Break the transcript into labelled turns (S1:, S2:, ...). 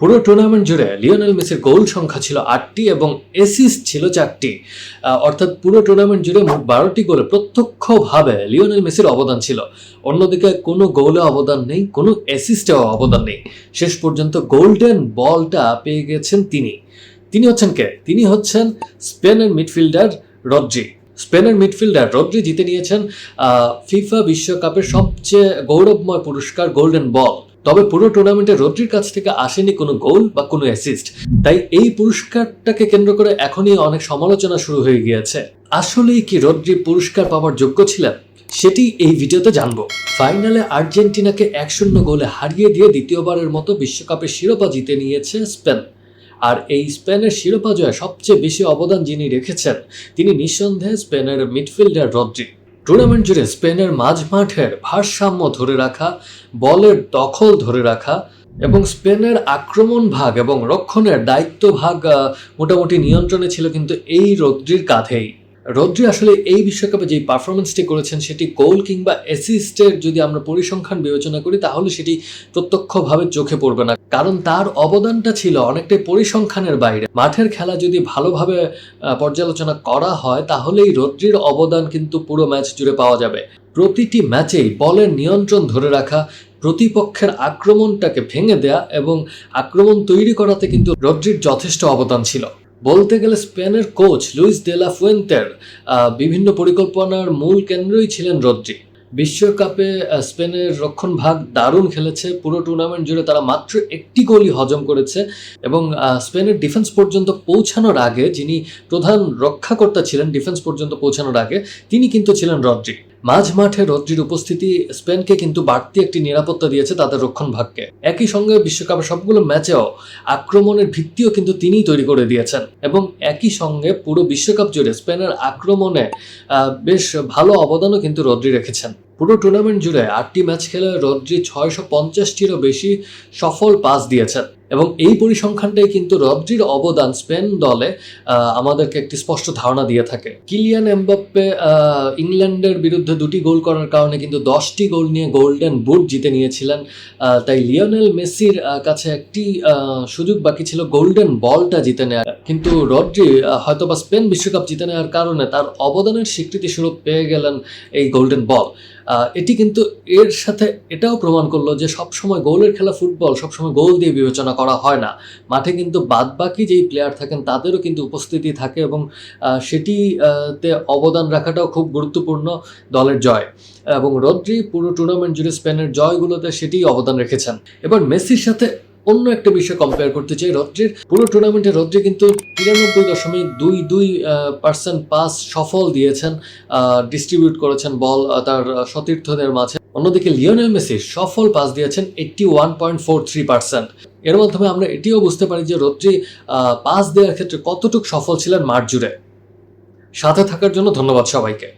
S1: পুরো টুর্নামেন্ট জুড়ে লিওনেল মেসির গোল সংখ্যা ছিল ৮টি এবং অ্যাসিস্ট ছিল ৪টি। অর্থাৎ পুরো টুর্নামেন্ট জুড়ে মোট ১২টি গোলে প্রত্যক্ষভাবে লিওনেল মেসির অবদান ছিল। অন্যদিকে কোনো গোলে অবদান নেই, কোনো অ্যাসিস্টেও অবদান নেই। শেষ পর্যন্ত গোল্ডেন বলটা পেয়ে গেছেন তিনি। তিনি হচ্ছেন কে? তিনি হচ্ছেন স্পেনের মিডফিল্ডার রদ্রি। স্পেনের মিডফিল্ডার রদ্রি জিতে নিয়েছেন ফিফা বিশ্বকাপের সবচেয়ে গৌরবময় পুরস্কার গোল্ডেন বল। তবে পুরো টুর্নামেন্টে রদ্রির কাছ থেকে আসেনি কোনো গোল বা কোনো অ্যাসিস্ট। তাই এই পুরস্কারটাকে কেন্দ্র করে এখনই অনেক সমালোচনা শুরু হয়ে গিয়েছে। আসলেই কি রদ্রি পুরস্কার পাওয়ার যোগ্য ছিলেন? সেটি এই ভিডিওতে জানবো। ফাইনালে আর্জেন্টিনাকে ১-০ গোলে হারিয়ে দিয়ে দ্বিতীয়বারের মতো বিশ্বকাপের শিরোপা জিতে নিয়েছে স্পেন। আর এই স্পেনের শিরোপা জয়ে সবচেয়ে বেশি অবদান যিনি রেখেছেন তিনি নিঃসন্দেহে স্পেনের মিডফিল্ডার রদ্রি। টুর্নামেন্ট জুড়ে স্পেনের মাঝমাঠের ভারসাম্য ধরে রাখা, বলের দখল ধরে রাখা এবং স্পেনের আক্রমণ ভাগ এবং রক্ষণের দায়িত্ব ভাগ মোটামুটি নিয়ন্ত্রণে ছিল কিন্তু এই রদ্রির কাঁধেই। রদ্রি আসলে এই বিশ্বকাপে যেই পারফরমেন্সটি করেছেন সেটি গোল কিংবা অ্যাসিস্টের যদি আমরা পরিসংখ্যান বিবেচনা করি তাহলে সেটি প্রত্যক্ষভাবে চোখে পড়বে না, কারণ তার অবদানটা ছিল অনেকটাই পরিসংখ্যানের বাইরে। মাঠের খেলা যদি ভালোভাবে পর্যালোচনা করা হয় তাহলেই রদ্রির অবদান কিন্তু পুরো ম্যাচ জুড়ে পাওয়া যাবে। প্রতিটি ম্যাচেই বলের নিয়ন্ত্রণ ধরে রাখা, প্রতিপক্ষের আক্রমণটাকে ভেঙে দেয়া এবং আক্রমণ তৈরি করাতে কিন্তু রদ্রির যথেষ্ট অবদান ছিল। বলতে গেলে স্পেনের কোচ লুইস দে লা ফুয়েন্তের বিভিন্ন পরিকল্পনার মূল কেন্দ্রই ছিলেন রদ্রি। বিশ্বকাপে স্পেনের রক্ষণ ভাগ দারুণ খেলেছে। পুরো টুর্নামেন্ট জুড়ে তারা মাত্র একটি গোলই হজম করেছে এবং স্পেনের ডিফেন্স পর্যন্ত পৌঁছানোর আগে যিনি প্রধান রক্ষাকর্তা ছিলেন ডিফেন্স পর্যন্ত পৌঁছানোর আগে তিনি কিন্তু ছিলেন রদ্রি। মাঝ মাঠে রদ্রির উপস্থিতি স্পেনকে কিন্তু বাড়তি একটি নিরাপত্তা দিয়েছে তাদের রক্ষণ ভাগকে। একই সঙ্গে বিশ্বকাপের সবগুলো ম্যাচেও আক্রমণের ভিত্তিও কিন্তু তিনিই তৈরি করে দিয়েছেন এবং একই সঙ্গে পুরো বিশ্বকাপ জুড়ে স্পেনের আক্রমণে বেশ ভালো অবদানও কিন্তু রদ্রি রেখেছেন। পুরো টুর্নামেন্ট জুড়ে ৮টি ম্যাচ খেলে রদ্রি ৬৫০টিরও বেশি সফল পাস দিয়েছেন এবং এই পরিসংখ্যানটাই কিন্তু রদ্রির অবদান স্পেন দলে আমাদেরকে একটি স্পষ্ট ধারণা দিয়ে থাকে। কিলিয়ান এমবাপ্পে ইংল্যান্ডের বিরুদ্ধে ২টি গোল করার কারণে কিন্তু 10টি গোল নিয়ে গোল্ডেন বুট জিতে নিয়েছিলেন। তাই লিওনেল মেসির কাছে একটি সুযোগ বাকি ছিল গোল্ডেন বলটা জিতে নেওয়ার, কিন্তু রদ্রি হয়তোবা স্পেন বিশ্বকাপ জিতে নেওয়ার কারণে তার অবদানের স্বীকৃতি স্বরূপ পেয়ে গেলেন এই গোল্ডেন বল। এটি কিন্তু এর সাথে এটাও প্রমাণ করলো যে সবসময় গোলের খেলা ফুটবল সবসময় গোল দিয়ে বিবেচনা করা হয় না। মাঠে কিন্তু বাদবাকি যেই প্লেয়ার থাকেন তাদেরও কিন্তু উপস্থিতি থাকে এবং সেটিতে অবদান রাখাটাও খুব গুরুত্বপূর্ণ দলের জয়। এবং রদ্রি পুরো টুর্নামেন্ট জুড়ে স্পেনের জয়গুলোতে সেটিই অবদান রেখেছেন। এবার মেসির সাথে অন্য একটা বিষয় কম্পেয়ার করতে চাই। রদ্রির পুরো টুর্নামেন্টে রদ্রি কিন্তু ৯৩.২২% পাস সফল দিয়েছেন, ডিস্ট্রিবিউট করেছেন বল তার সতীর্থদের মাঝে। অন্যদিকে লিওনেল মেসি সফল পাস দিয়েছেন 81.43%। এর মাধ্যমে আমরা এটিও বুঝতে পারি যে রদ্রি পাস দেওয়ার ক্ষেত্রে কতটুকু সফল ছিলেন মাঠ জুড়ে। সাথে থাকার জন্য ধন্যবাদ সবাইকে।